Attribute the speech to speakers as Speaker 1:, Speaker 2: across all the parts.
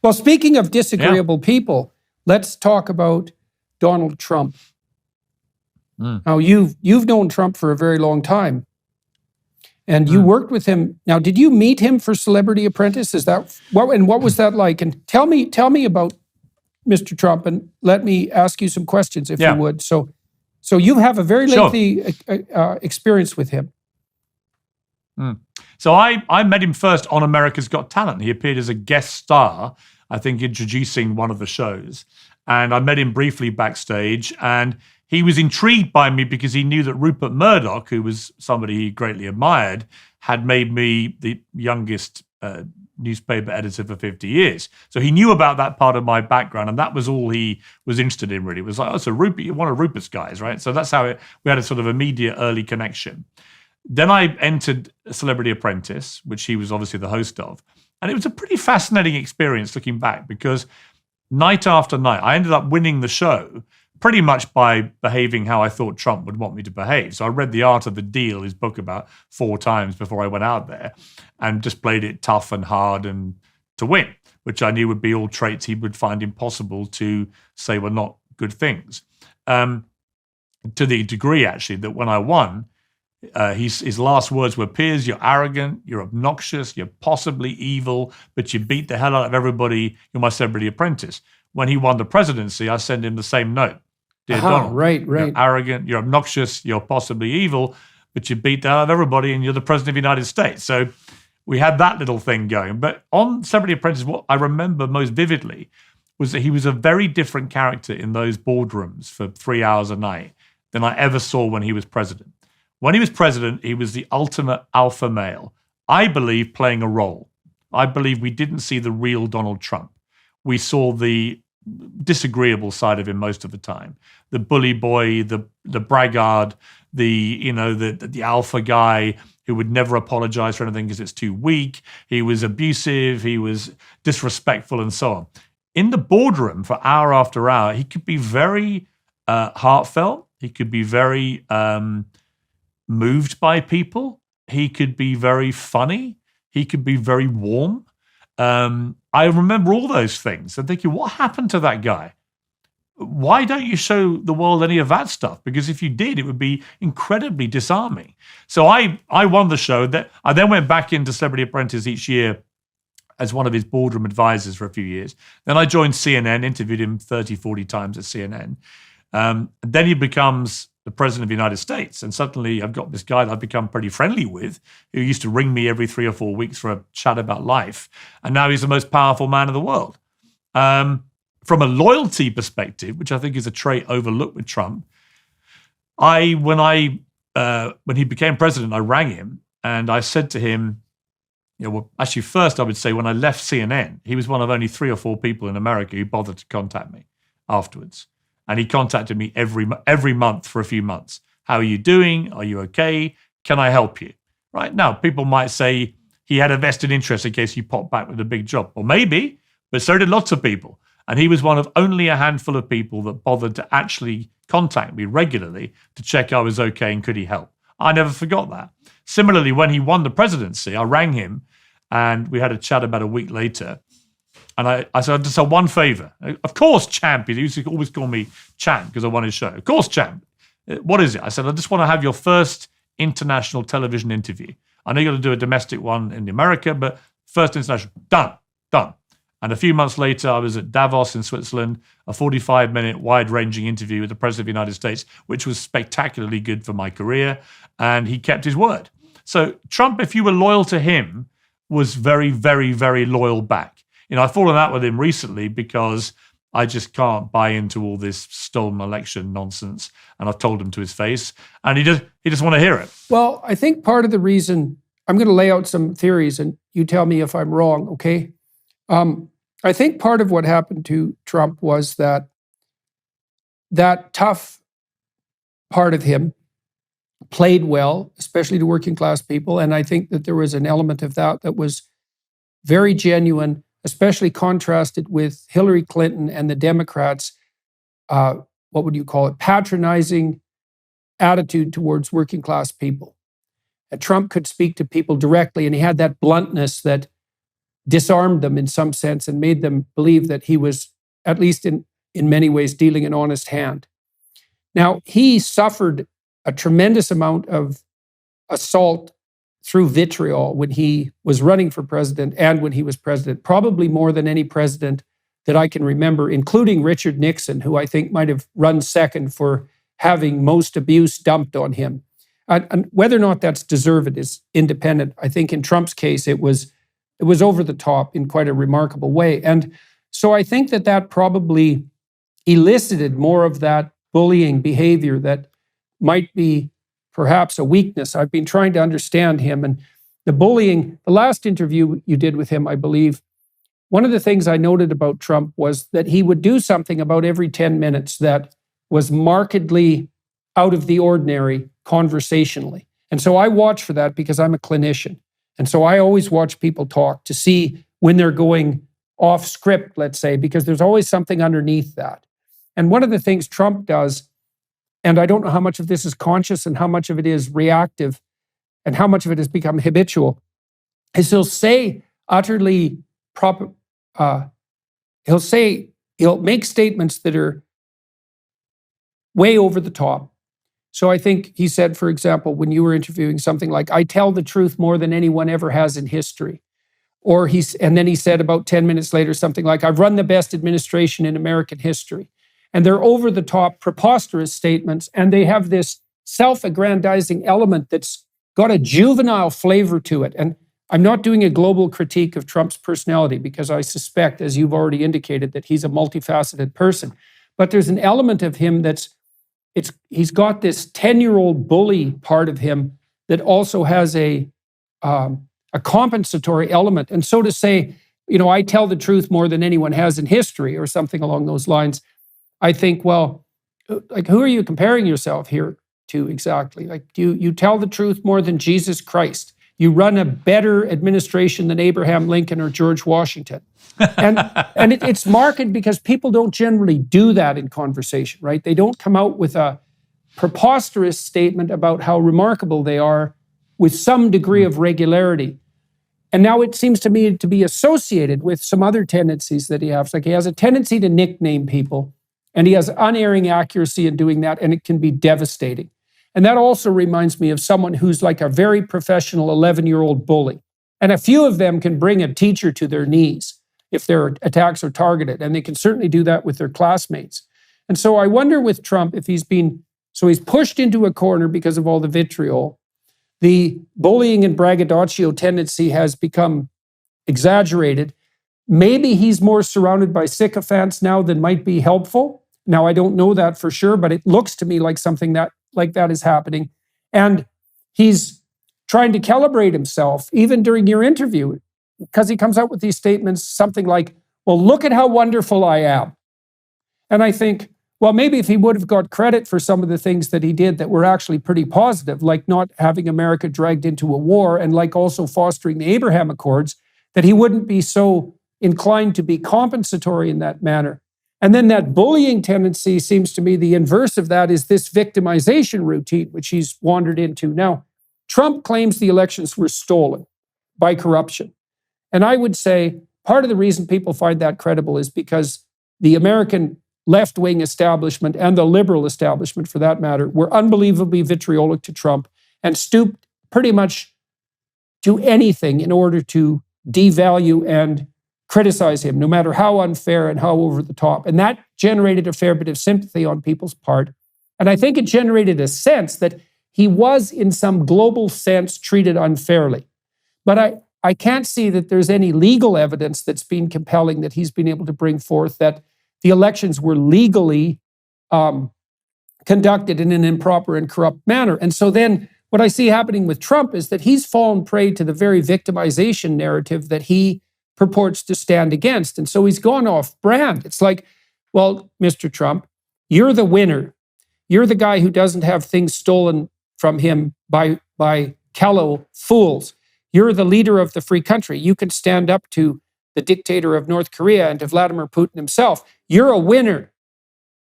Speaker 1: Well, speaking of disagreeable people, let's talk about Donald Trump. Now, you've known Trump for a very long time, and you worked with him. Now, did you meet him for Celebrity Apprentice? Is that what was that like? And tell me about Mr. Trump, and let me ask you some questions if you would. So you have a very lengthy experience with him.
Speaker 2: So I met him first on America's Got Talent. He appeared as a guest star, I think, introducing one of the shows. And I met him briefly backstage, and he was intrigued by me because he knew that Rupert Murdoch, who was somebody he greatly admired, had made me the youngest newspaper editor for 50 years. So he knew about that part of my background, and that was all he was interested in, really. It was like, oh, so Rupert, you're one of Rupert's guys, right? So that's how we had a sort of immediate early connection. Then I entered Celebrity Apprentice, which he was obviously the host of. And it was a pretty fascinating experience looking back, because night after night, I ended up winning the show pretty much by behaving how I thought Trump would want me to behave. So I read The Art of the Deal, his book, about 4 times before I went out there, and just played it tough and hard and to win, which I knew would be all traits he would find impossible to say were not good things. To the degree, actually, that when I won, his last words were, Piers, you're arrogant, you're obnoxious, you're possibly evil, but you beat the hell out of everybody. You're my Celebrity Apprentice. When he won the presidency, I sent him the same note. Dear Donald,
Speaker 1: right.
Speaker 2: You're arrogant, you're obnoxious, you're possibly evil, but you beat the hell out of everybody and you're the president of the United States. So we had that little thing going. But on Celebrity Apprentice, what I remember most vividly was that he was a very different character in those boardrooms for 3 hours a night than I ever saw when he was president. When he was president, he was the ultimate alpha male, I believe, playing a role. I believe we didn't see the real Donald Trump. We saw the disagreeable side of him most of the time. The bully boy, the braggart, the alpha guy who would never apologize for anything because it's too weak. He was abusive, he was disrespectful, and so on. In the boardroom for hour after hour, he could be very heartfelt. He could be very moved by people. He could be very funny. He could be very warm. I remember all those things and thinking, what happened to that guy? Why don't you show the world any of that stuff? Because if you did, it would be incredibly disarming. So I won the show. That I then went back into Celebrity Apprentice each year as one of his boardroom advisors for a few years. Then I joined CNN, interviewed him 30, 40 times at CNN. Then he becomes the president of the United States. And suddenly I've got this guy that I've become pretty friendly with, who used to ring me every 3 or 4 weeks for a chat about life. And now he's the most powerful man in the world. From a loyalty perspective, which I think is a trait overlooked with Trump, when he became president, I rang him and I said to him, actually first I would say when I left CNN, he was one of only 3 or 4 people in America who bothered to contact me afterwards. And he contacted me every month for a few months. How are you doing? Are you okay? Can I help you? Right now, people might say he had a vested interest in case you popped back with a big job. Well, maybe, but so did lots of people. And he was one of only a handful of people that bothered to actually contact me regularly to check I was okay and could he help. I never forgot that. Similarly, when he won the presidency, I rang him and we had a chat about a week later. And I said, I just had one favor. Of course, champ. He used to always call me champ because I won his show. Of course, champ. What is it? I said, I just want to have your first international television interview. I know you're going to do a domestic one in America, but first international. Done. And a few months later, I was at Davos in Switzerland, a 45-minute wide-ranging interview with the President of the United States, which was spectacularly good for my career. And he kept his word. So Trump, if you were loyal to him, was very, very, very loyal back. I've fallen out with him recently because I just can't buy into all this stolen election nonsense. And I've told him to his face, and he doesn't want to hear it.
Speaker 1: Well, I think part of the reason, I'm going to lay out some theories and you tell me if I'm wrong, okay? I think part of what happened to Trump was that tough part of him played well, especially to working class people. And I think that there was an element of that was very genuine, especially contrasted with Hillary Clinton and the Democrats, what would you call it, patronizing attitude towards working class people. And Trump could speak to people directly, and he had that bluntness that disarmed them in some sense and made them believe that he was, at least in many ways, dealing an honest hand. Now, he suffered a tremendous amount of assault through vitriol when he was running for president and when he was president, probably more than any president that I can remember, including Richard Nixon, who I think might have run second for having most abuse dumped on him. And whether or not that's deserved is independent. I think in Trump's case, it was over the top in quite a remarkable way. And so I think that probably elicited more of that bullying behavior that might be perhaps a weakness. I've been trying to understand him. And the bullying, the last interview you did with him, I believe, one of the things I noted about Trump was that he would do something about every 10 minutes that was markedly out of the ordinary conversationally. And so I watch for that because I'm a clinician. And so I always watch people talk to see when they're going off script, let's say, because there's always something underneath that. And one of the things Trump does, and I don't know how much of this is conscious and how much of it is reactive and how much of it has become habitual, is he'll say utterly proper, he'll make statements that are way over the top. So I think he said, for example, when you were interviewing, something like, "I tell the truth more than anyone ever has in history." And then he said about 10 minutes later, something like, "I've run the best administration in American history." And they're over the top, preposterous statements, and they have this self-aggrandizing element that's got a juvenile flavor to it. And I'm not doing a global critique of Trump's personality because I suspect, as you've already indicated, that he's a multifaceted person. But there's an element of him he's got this 10-year-old bully part of him that also has a compensatory element. And so to say, I tell the truth more than anyone has in history or something along those lines, I think, well, like, who are you comparing yourself here to exactly? Like, you tell the truth more than Jesus Christ. You run a better administration than Abraham Lincoln or George Washington. And it's marked because people don't generally do that in conversation, right? They don't come out with a preposterous statement about how remarkable they are with some degree of regularity. And now it seems to me to be associated with some other tendencies that he has. Like, he has a tendency to nickname people, and he has unerring accuracy in doing that, and it can be devastating. And that also reminds me of someone who's like a very professional 11-year-old bully. And a few of them can bring a teacher to their knees if their attacks are targeted. And they can certainly do that with their classmates. And so I wonder with Trump if he's pushed into a corner because of all the vitriol. The bullying and braggadocio tendency has become exaggerated. Maybe he's more surrounded by sycophants now than might be helpful. Now, I don't know that for sure, but it looks to me like something like that is happening. And he's trying to calibrate himself, even during your interview, because he comes out with these statements, something like, "Well, look at how wonderful I am." And I think, well, maybe if he would have got credit for some of the things that he did that were actually pretty positive, like not having America dragged into a war and like also fostering the Abraham Accords, that he wouldn't be so inclined to be compensatory in that manner. And then that bullying tendency seems to me the inverse of that is this victimization routine, which he's wandered into. Now, Trump claims the elections were stolen by corruption. And I would say part of the reason people find that credible is because the American left-wing establishment and the liberal establishment, for that matter, were unbelievably vitriolic to Trump and stooped pretty much to anything in order to devalue and criticize him, no matter how unfair and how over the top. And that generated a fair bit of sympathy on people's part. And I think it generated a sense that he was, in some global sense, treated unfairly. But I can't see that there's any legal evidence that's been compelling that he's been able to bring forth that the elections were legally conducted in an improper and corrupt manner. And so then what I see happening with Trump is that he's fallen prey to the very victimization narrative that he purports to stand against. And so he's gone off brand. It's like, well, Mr. Trump, you're the winner. You're the guy who doesn't have things stolen from him by callow fools. You're the leader of the free country. You can stand up to the dictator of North Korea and to Vladimir Putin himself. You're a winner.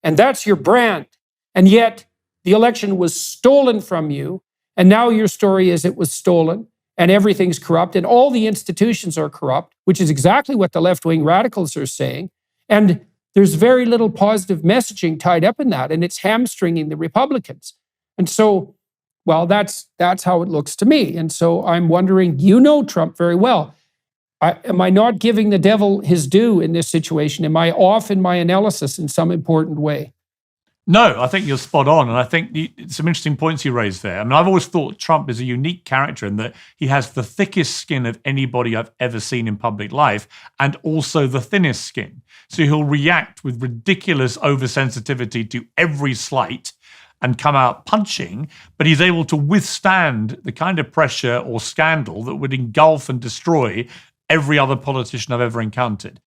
Speaker 1: And that's your brand. And yet the election was stolen from you. And now your story is it was stolen. and everything's corrupt and all the institutions are corrupt, which is exactly what the left-wing radicals are saying. And there's very little positive messaging tied up in that, and it's hamstringing the Republicans. And so, well, that's how it looks to me. And so I'm wondering, you know Trump very well. Am I not giving the devil his due in this situation? Am I off in my analysis in some important way?
Speaker 2: No, I think you're spot on. And I think some interesting points you raised there. I mean, I've always thought Trump is a unique character in that he has the thickest skin of anybody I've ever seen in public life and also the thinnest skin. So he'll react with ridiculous oversensitivity to every slight and come out punching, but he's able to withstand the kind of pressure or scandal that would engulf and destroy every other politician I've ever encountered.